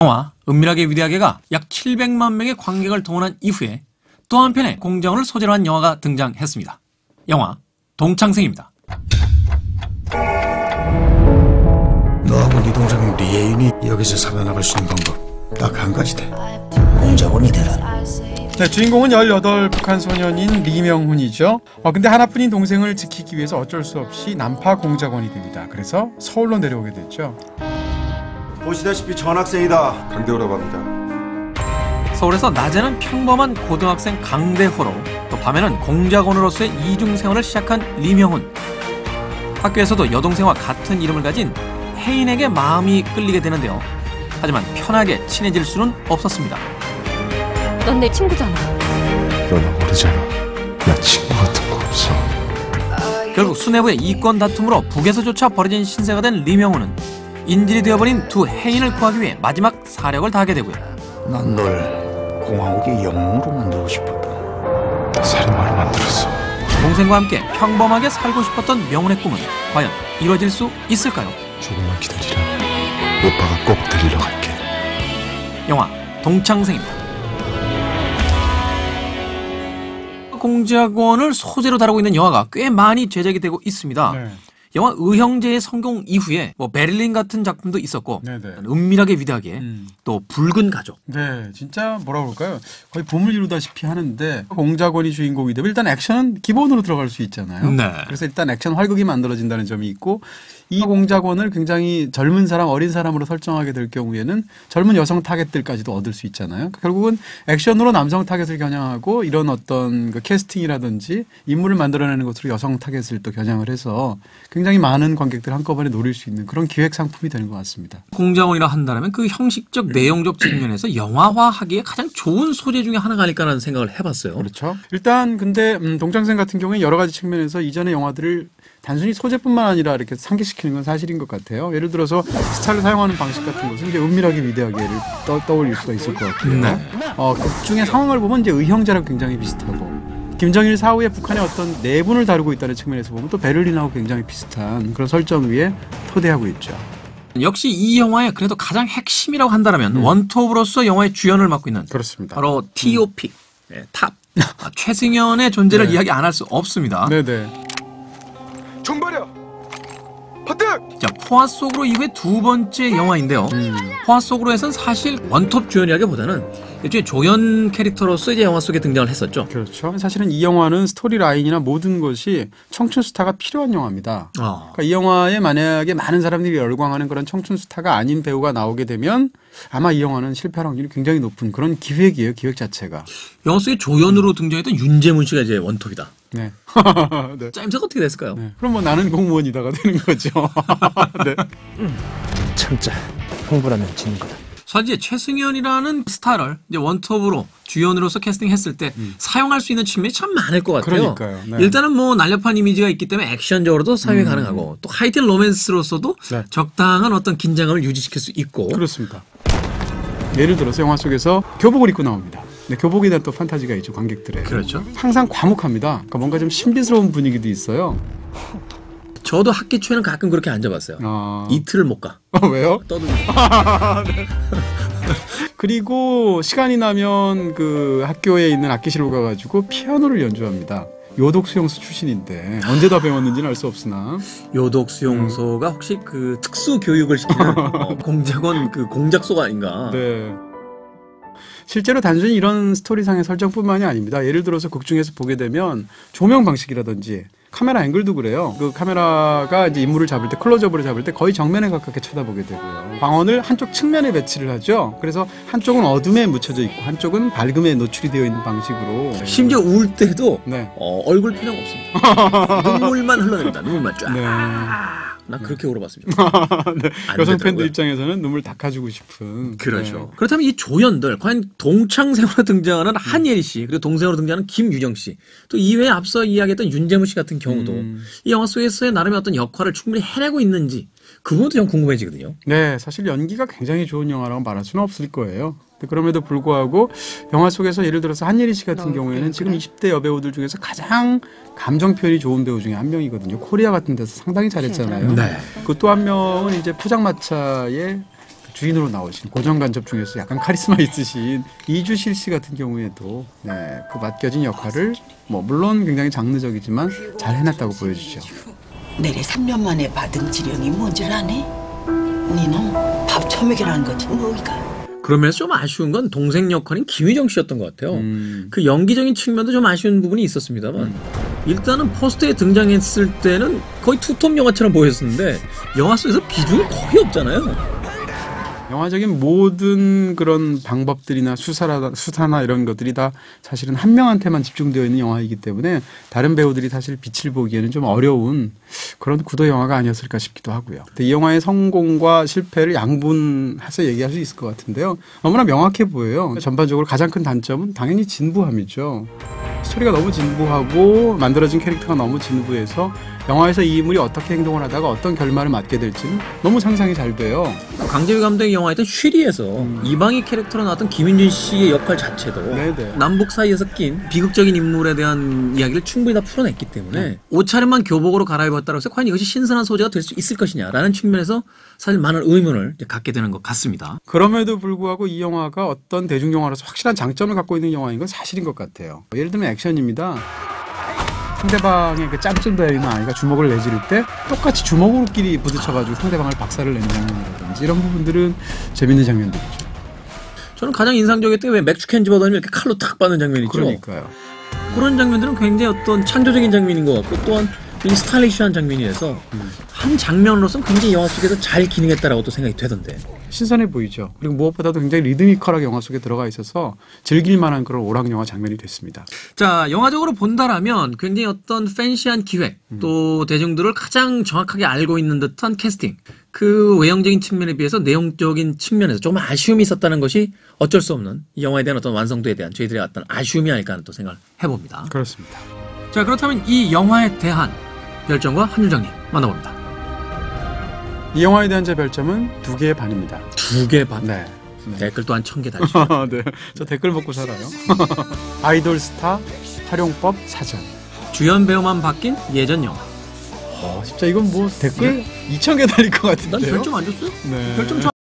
영화 은밀하게 위대하게가 약 700만 명의 관객을 동원한 이후에 또 한편의 공작원을 소재로 한 영화가 등장했습니다. 영화 동창생입니다. 너하고 네 동생 리에인이 여기서 살아나갈 수 있는 방법 딱 한 가지 돼. 공작원이 되라. 네, 주인공은 18 북한 소년인 리명훈이죠. 근데 하나뿐인 동생을 지키기 위해서 어쩔 수 없이 난파 공작원이 됩니다. 그래서 서울로 내려오게 됐죠. 보시다시피 전학생이다. 강대호라고 합니다. 서울에서 낮에는 평범한 고등학생 강대호로 또 밤에는 공작원으로서의 이중생활을 시작한 리명훈. 학교에서도 여동생과 같은 이름을 가진 혜인에게 마음이 끌리게 되는데요. 하지만 편하게 친해질 수는 없었습니다. 넌 내 친구잖아. 너나 모르잖아. 나 친구 같은 거 없어. 결국 수뇌부의 이권 다툼으로 북에서조차 벌어진 신세가 된 리명훈은 인질이 되어버린 두 혜인을 구하기 위해 마지막 사력을 다하게 되고요. 난 널 공화국의 영웅으로 만들고 싶었다. 살인마로 만들었어. 동생과 함께 평범하게 살고 싶었던 명훈의 꿈은 과연 이루어질 수 있을까요? 조금만 기다리라. 오빠가 꼭 데리러 갈게. 영화 동창생입니다. 공작원을 소재로 다루고 있는 영화가 꽤 많이 제작이 되고 있습니다. 네. 영화 의형제의 성공 이후에 베를린 같은 작품도 있었고 네네. 은밀하게 위대하게 또 붉은 가족. 네, 진짜 뭐라 그럴까요? 거의 봄을 이루다시피 하는데 공작원이 주인공이 되면 일단 액션은 기본으로 들어갈 수 있잖아요. 네. 그래서 일단 액션 활극이 만들어진다는 점이 있고 이 공작원을 굉장히 젊은 사람, 어린 사람으로 설정하게 될 경우에는 젊은 여성 타겟들까지도 얻을 수 있잖아요. 결국은 액션으로 남성 타겟을 겨냥하고 이런 어떤 그 캐스팅이라든지 인물을 만들어내는 것으로 여성 타겟을 또 겨냥을 해서 굉장히 많은 관객들 한꺼번에 노릴 수 있는 그런 기획 상품이 되는 것 같습니다. 공작원이라 한다면 그 형식적 내용적 측면에서 영화화하기에 가장 좋은 소재 중에 하나가 아닐까라는 생각을 해봤어요. 그렇죠. 일단 근데 동창생 같은 경우에 여러 가지 측면에서 이전의 영화들을 단순히 소재뿐만 아니라 이렇게 상기시키는 건 사실인 것 같아요. 예를 들어서 스타를 사용하는 방식 같은 것은 이제 은밀하게 위대하게를 떠올릴 수가 있을 것 같고요. 네. 극 중의 상황을 보면 이제 의형제랑 굉장히 비슷하고 김정일 사후에 북한의 어떤 내분을 다루고 있다는 측면에서 보면 또 베를린하고 굉장히 비슷한 그런 설정 위에 토대하고 있죠. 역시 이 영화의 그래도 가장 핵심이라고 한다면 원톱으로서 영화의 주연을 맡고 있는 그렇습니다. 바로 T.O.P. 네, 탑. 최승연의 존재를 네. 이야기 안 할 수 없습니다. 네네. 정발이야. 퍼뜩. 자, 포화 속으로 이후에 두 번째 영화인데요. 포화 속으로에서는 사실 원톱 주연이라기보다는 일종의 조연 캐릭터로서 이제 영화 속에 등장을 했었죠. 그렇죠. 사실은 이 영화는 스토리 라인이나 모든 것이 청춘 스타가 필요한 영화입니다. 그러니까 이 영화에 만약에 많은 사람들이 열광하는 그런 청춘 스타가 아닌 배우가 나오게 되면 아마 이 영화는 실패할 확률이 굉장히 높은 그런 기획이에요. 기획 자체가. 영화 속에 조연으로 등장했던 윤제문 씨가 이제 원톱이다. 네. 네. 짜임새가 어떻게 됐을까요? 네. 그럼 뭐 나는 공무원이다가 되는 거죠. 네. 참자. 흥분하면 지는 거다. 사실 이제 최승연이라는 스타를 이제 원톱으로 주연으로서 캐스팅했을 때 사용할 수 있는 측면이 참 많을 것 같아요. 그러니까요. 네. 일단은 뭐 날렵한 이미지가 있기 때문에 액션적으로도 사용이 가능하고 또 하이틴 로맨스로서도 네. 적당한 어떤 긴장감을 유지시킬 수 있고. 그렇습니다. 예를 들어서 영화 속에서 교복을 입고 나옵니다. 네, 교복에 대한 또 판타지가 있죠. 관객들의. 그렇죠. 항상 과묵합니다. 그러니까 뭔가 좀 신비스러운 분위기도 있어요. 저도 학기 초에는 가끔 그렇게 앉아봤어요. 이틀을 못 가. 왜요? 떠들고. 그리고 시간이 나면 그 학교에 있는 악기실로 가가지고 피아노를 연주합니다. 요독 수용소 출신인데 언제 다 배웠는지는 알 수 없으나 요독 수용소가 혹시 그 특수 교육을 시키는 공작원 그 공작소가 아닌가? 네. 실제로 단순히 이런 스토리상의 설정뿐만이 아닙니다. 예를 들어서 극 중에서 보게 되면 조명 방식이라든지 카메라 앵글도 그래요. 그 카메라가 이제 인물을 잡을 때 클로즈업으로 잡을 때 거의 정면에 가깝게 쳐다보게 되고요. 광원을 한쪽 측면에 배치를 하죠. 그래서 한쪽은 어둠에 묻혀져 있고 한쪽은 밝음에 노출이 되어 있는 방식으로. 심지어 울 때도 네. 얼굴 표정 없습니다. 눈물만 흘러냅니다. 눈물만 쫙. 네. 나 그렇게 울어봤습니다. 네. 여성 팬들 입장에서는 눈물 닦아주고 싶은. 그렇죠. 네. 그렇다면 이 조연들 과연 동창생으로 등장하는 한예리 씨 그리고 동생으로 등장하는 김유정 씨 또 이외에 앞서 이야기했던 윤재무 씨 같은 경우도 이 영화 속에서의 나름의 어떤 역할을 충분히 해내고 있는지 그 부분도 좀 궁금해지거든요. 네, 사실 연기가 굉장히 좋은 영화라고 말할 수는 없을 거예요. 그럼에도 불구하고 영화 속에서 예를 들어서 한예리 씨 같은 경우에는 지금 20대 여배우들 중에서 가장 감정 표현이 좋은 배우 중에 한 명이거든요. 코리아 같은 데서 상당히 잘했잖아요. 네. 그 또 한 명은 이제 포장마차의 주인으로 나오신 고정 간첩 중에서 약간 카리스마 있으신 이주실 씨 같은 경우에도 네, 그 맡겨진 역할을 뭐 물론 굉장히 장르적이지만 잘 해냈다고 보여주죠. 내래 3년 만에 받은 지령이 뭔지 아네? 니는 밥 처먹이라는 거지 뭐이가. 그러면서 좀 아쉬운 건 동생 역할인 김희정 씨였던 것 같아요. 그 연기적인 측면도 좀 아쉬운 부분이 있었습니다만 일단은 포스터에 등장했을 때는 거의 투톱 영화처럼 보였었는데 영화 속에서 비중이 거의 없잖아요. 영화적인 모든 그런 방법들이나 수사나 이런 것들이 다 사실은 한 명한테만 집중되어 있는 영화이기 때문에 다른 배우들이 사실 빛을 보기에는 좀 어려운 그런 구도 영화가 아니었을까 싶기도 하고요. 이 영화의 성공과 실패를 양분해서 얘기할 수 있을 것 같은데요. 너무나 명확해 보여요. 전반적으로 가장 큰 단점은 당연히 진부함이죠. 스토리가 너무 진부하고 만들어진 캐릭터가 너무 진부해서 영화에서 이 인물이 어떻게 행동을 하다가 어떤 결말을 맞게 될지는 너무 상상이 잘 돼요. 강재휘 감독의 영화였던 쉬리에서 이방희 캐릭터로 나왔던 김윤준 씨의 역할 자체도 네네. 남북 사이에서 낀 비극적인 인물에 대한 이야기를 충분히 다 풀어냈기 때문에 옷차림만 교복으로 갈아입었다고 해서 과연 이것이 신선한 소재가 될 수 있을 것이냐라는 측면에서 사실 많은 의문을 갖게 되는 것 같습니다. 그럼에도 불구하고 이 영화가 어떤 대중영화로서 확실한 장점을 갖고 있는 영화인 건 사실인 것 같아요. 예를 들면 액션입니다. 상대방의 그 짬좀 되어 있는 아이가 주먹을 내지를 때 똑같이 주먹으로끼리 부딪혀가지고 상대방을 박살을 내는 장면이라든지 이런 부분들은 재밌는 장면들이죠. 저는 가장 인상적이었던 게 왜 맥주캔 집어던지면 이렇게 칼로 탁 빠는 장면이 있죠. 그러니까요. 그런 장면들은 굉장히 어떤 창조적인 장면인 것 같고 또한 굉장히 스타일리시한 장면이어서 한 장면으로서는 굉장히 영화 속에서 잘 기능했다라고 또 생각이 되던데. 신선해 보이죠. 그리고 무엇보다도 굉장히 리드미컬하게 영화 속에 들어가 있어서 즐길 만한 그런 오락영화 장면이 됐습니다. 자, 영화적으로 본다라면 굉장히 어떤 팬시한 기획 또 대중들을 가장 정확하게 알고 있는 듯한 캐스팅 그 외형적인 측면에 비해서 내용적인 측면에서 조금 아쉬움이 있었다는 것이 어쩔 수 없는 이 영화에 대한 어떤 완성도에 대한 저희들의 어떤 아쉬움이 아닐까 하는 또 생각을 해봅니다. 그렇습니다. 자, 그렇다면 이 영화에 대한 별점과 한 줄정리 만나봅니다. 이 영화에 대한 제 별점은 2개의 반입니다. 2개 반? 네. 댓글 또한 1000개 달죠. 네. 저 댓글 먹고 살아요. 아이돌 스타 활용법 사전. 주연 배우만 바뀐 예전 영화. 진짜 이건 뭐 댓글 2000개 달릴 것 같은데요? 난 별점 안 줬어요. 네. 별점